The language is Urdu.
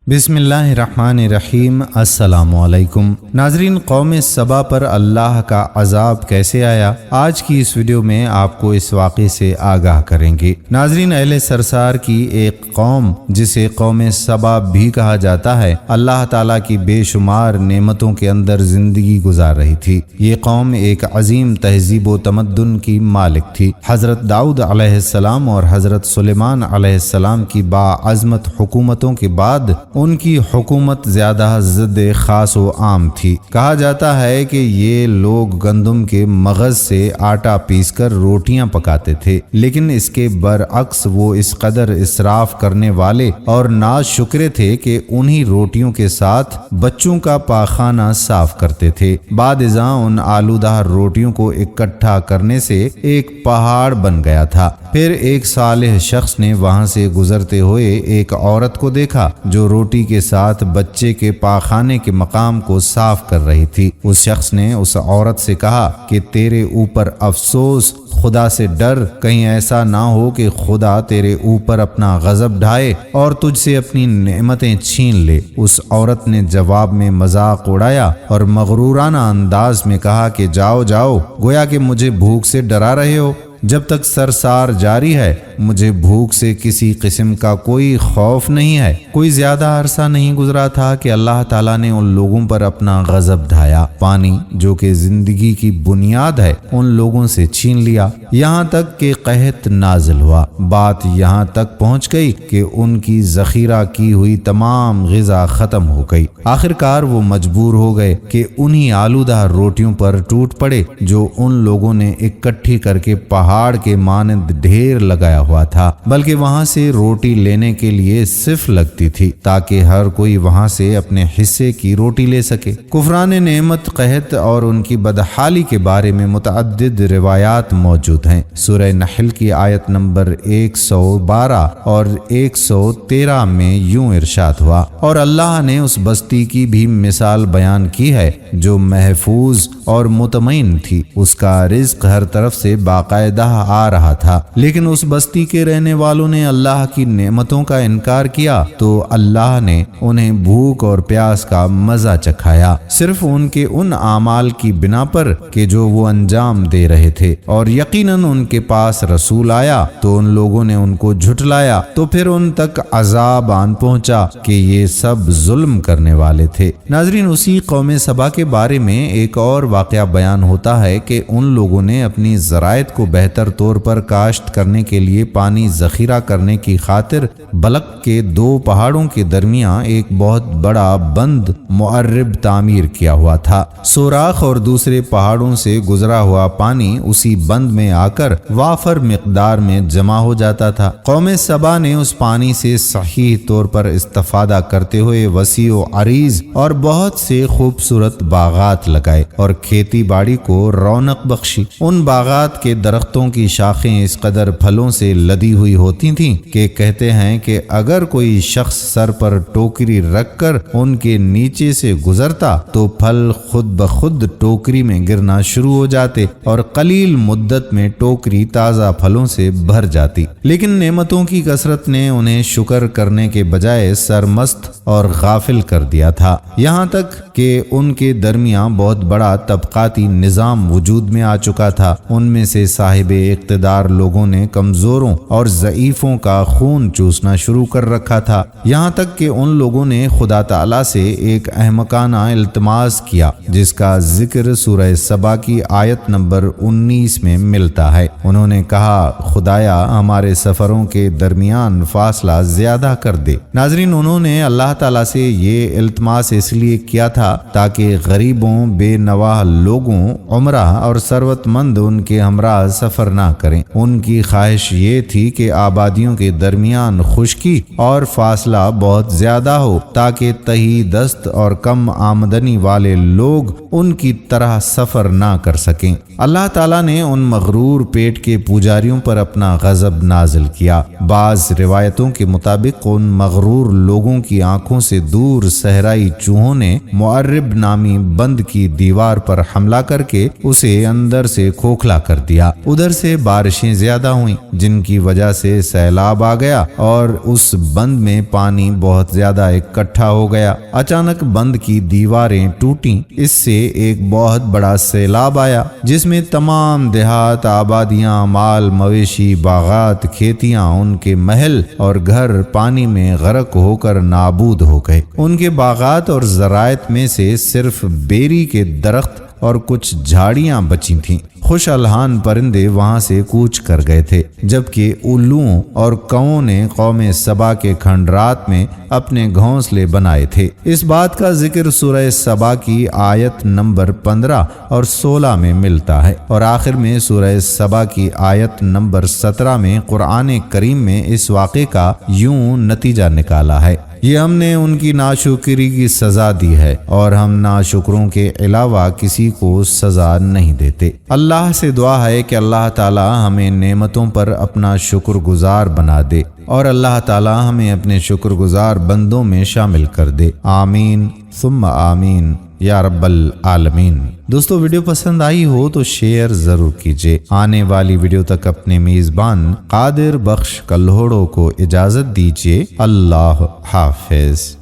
بسم اللہ الرحمن الرحیم۔ السلام علیکم ناظرین، قوم سبا پر اللہ کا عذاب کیسے آیا، آج کی اس ویڈیو میں آپ کو اس واقعے سے آگاہ کریں گے۔ ناظرین، اہل سرسار کی ایک قوم جسے قوم سبا بھی کہا جاتا ہے، اللہ تعالیٰ کی بے شمار نعمتوں کے اندر زندگی گزار رہی تھی۔ یہ قوم ایک عظیم تہذیب و تمدن کی مالک تھی۔ حضرت داؤد علیہ السلام اور حضرت سلیمان علیہ السلام کی باعظمت حکومتوں کے بعد ان کی حکومت زیادہ ضد خاص و عام تھی۔ کہا جاتا ہے کہ یہ لوگ گندم کے مغز سے آٹا پیس کر روٹیاں پکاتے تھے، لیکن اس کے برعکس وہ اس قدر اسراف کرنے والے اور ناشکرے تھے کہ انہی روٹیوں کے ساتھ بچوں کا پاخانہ صاف کرتے تھے۔ بعد ازاں ان آلودہ روٹیوں کو اکٹھا کرنے سے ایک پہاڑ بن گیا تھا۔ پھر ایک صالح شخص نے وہاں سے گزرتے ہوئے ایک عورت کو دیکھا جو روٹی کے ساتھ بچے کے پاخانے کے مقام کو صاف کر رہی تھی۔ اس شخص نے اس عورت سے کہا کہ تیرے اوپر افسوس، خدا سے ڈر، کہیں ایسا نہ ہو کہ خدا تیرے اوپر اپنا غضب ڈھائے اور تجھ سے اپنی نعمتیں چھین لے۔ اس عورت نے جواب میں مذاق اڑایا اور مغرورانہ انداز میں کہا کہ جاؤ جاؤ، گویا کہ مجھے بھوک سے ڈرا رہے ہو۔ جب تک سرسار جاری ہے مجھے بھوک سے کسی قسم کا کوئی خوف نہیں ہے۔ کوئی زیادہ عرصہ نہیں گزرا تھا کہ اللہ تعالیٰ نے ان لوگوں پر اپنا غضب ڈھایا۔ پانی جو کہ زندگی کی بنیاد ہے ان لوگوں سے چھین لیا، یہاں تک کہ قحط نازل ہوا۔ بات یہاں تک پہنچ گئی کہ ان کی ذخیرہ کی ہوئی تمام غذا ختم ہو گئی۔ آخرکار وہ مجبور ہو گئے کہ انہی آلودہ روٹیوں پر ٹوٹ پڑے جو ان لوگوں نے اکٹھی کر کے پہاڑ کے مانند ڈھیر لگایا ہوا تھا، بلکہ وہاں سے روٹی لینے کے لیے صرف لگتی تھی تاکہ ہر کوئی وہاں سے اپنے حصے کی روٹی لے سکے۔ کفران نعمت، قحط اور ان کی بدحالی کے بارے میں متعدد روایات موجود ہیں۔ سورہ نحل کی آیت نمبر 112 اور 113 میں یوں ارشاد ہوا، اور اللہ نے اس بستی کی بھی مثال بیان کی ہے جو محفوظ اور مطمئن تھی، اس کا رزق ہر طرف سے باقاعدہ آ رہا تھا، لیکن اس بستی کے رہنے والوں نے اللہ کی نعمتوں کا انکار کیا تو اللہ نے انہیں بھوک اور پیاس کا مزہ چکھایا، صرف ان کے ان اعمال کی بنا پر کہ جو وہ انجام دے رہے تھے۔ اور یقیناً ان کے پاس رسول آیا تو ان لوگوں نے ان کو جھٹلایا، تو پھر ان تک عذاب آن پہنچا کہ یہ سب ظلم کرنے والے تھے۔ ناظرین، اسی قوم سبا کے بارے میں ایک اور واقعہ بیان ہوتا ہے کہ ان لوگوں نے اپنی زراعت کو بہتر طور پر کاشت کرنے کے لیے پانی ذخیرہ کرنے کی خاطر بلق کے دو پہاڑوں کے درمیان ایک بہت بڑا بند معرب تعمیر کیا ہوا تھا۔ سوراخ اور دوسرے پہاڑوں سے گزرا ہوا پانی اسی بند میں آ کر وافر مقدار میں جمع ہو جاتا تھا۔ قوم سبا نے اس پانی سے صحیح طور پر استفادہ کرتے ہوئے وسیع و عریض اور بہت سے خوبصورت باغات لگائے اور کھیتی باڑی کو رونق بخشی۔ ان باغات کے درختوں کی شاخیں اس قدر پھلوں سے لدی ہوئی ہوتی تھیں کہ کہتے ہیں کہ اگر کوئی شخص سر پر ٹوکری رکھ کر ان کے نیچے سے گزرتا تو پھل خود بخود ٹوکری میں گرنا شروع ہو جاتے اور قلیل مدت میں ٹوکری تازہ پھلوں سے بھر جاتی۔ لیکن نعمتوں کی کثرت نے انہیں شکر کرنے کے بجائے سرمست اور غافل کر دیا تھا، یہاں تک کہ ان کے درمیان بہت بڑا طبقاتی نظام وجود میں آ چکا تھا۔ ان میں سے صاحب اقتدار لوگوں نے کمزوروں اور ضعیفوں کا خون چوسنا شروع کر رکھا تھا، یہاں تک کہ ان لوگوں نے خدا تعالیٰ سے ایک احمقانہ التماس کیا جس کا ذکر سورہ سبا کی آیت نمبر 19 میں ملتا ہے۔ انہوں نے کہا، خدایا ہمارے سفروں کے درمیان فاصلہ زیادہ کر دے۔ ناظرین، انہوں نے اللہ تعالیٰ سے یہ التماس اس لیے کیا تھا تاکہ غریبوں، بے نواح لوگوں، عمرہ اور ثروت مند ان کے ہمراہ سفر نہ کریں۔ ان کی خواہش یہ تھی کہ آبادیوں کے درمیان خشکی اور فاصلہ بہت زیادہ ہو تاکہ تہی دست اور کم آمدنی والے لوگ ان کی طرح سفر نہ کر سکیں۔ اللہ تعالیٰ نے ان مغرور پیٹ کے پجاریوں پر اپنا غضب نازل کیا۔ بعض روایتوں کے مطابق ان مغرور لوگوں کی آنکھوں سے دور صحرائی چوہوں نے معرب نامی بند کی دیوار پر حملہ کر کے اسے اندر سے کھوکھلا کر دیا۔ ادھر ادھر سے بارشیں زیادہ ہوئیں جن کی وجہ سے سیلاب آ گیا اور اس بند میں پانی بہت زیادہ اکٹھا ہو گیا۔ اچانک بند کی دیواریں ٹوٹیں، اس سے ایک بہت بڑا سیلاب آیا جس میں تمام دیہات، آبادیاں، مال مویشی، باغات، کھیتیاں، ان کے محل اور گھر پانی میں غرق ہو کر نابود ہو گئے۔ ان کے باغات اور زراعت میں سے صرف بیری کے درخت اور کچھ جھاڑیاں بچی تھیں۔ خوش الحان پرندے وہاں سے کوچ کر گئے تھے، جبکہ الوؤں اور کوؤں نے قوم سبا کے کھنڈرات میں اپنے گھونسلے بنائے تھے۔ اس بات کا ذکر سورہ سبا کی آیت نمبر 15 اور 16 میں ملتا ہے، اور آخر میں سورہ سبا کی آیت نمبر 17 میں قرآن کریم میں اس واقعے کا یوں نتیجہ نکالا ہے: یہ ہم نے ان کی ناشکری کی سزا دی ہے اور ہم ناشکروں کے علاوہ کسی کو سزا نہیں دیتے۔ اللہ سے دعا ہے کہ اللہ تعالی ہمیں نعمتوں پر اپنا شکر گزار بنا دے اور اللہ تعالی ہمیں اپنے شکر گزار بندوں میں شامل کر دے۔ آمین ثم آمین یا رب العالمین۔ دوستو، ویڈیو پسند آئی ہو تو شیئر ضرور کیجیے۔ آنے والی ویڈیو تک اپنے میزبان قادر بخش کلہوڑو کو اجازت دیجیے۔ اللہ حافظ۔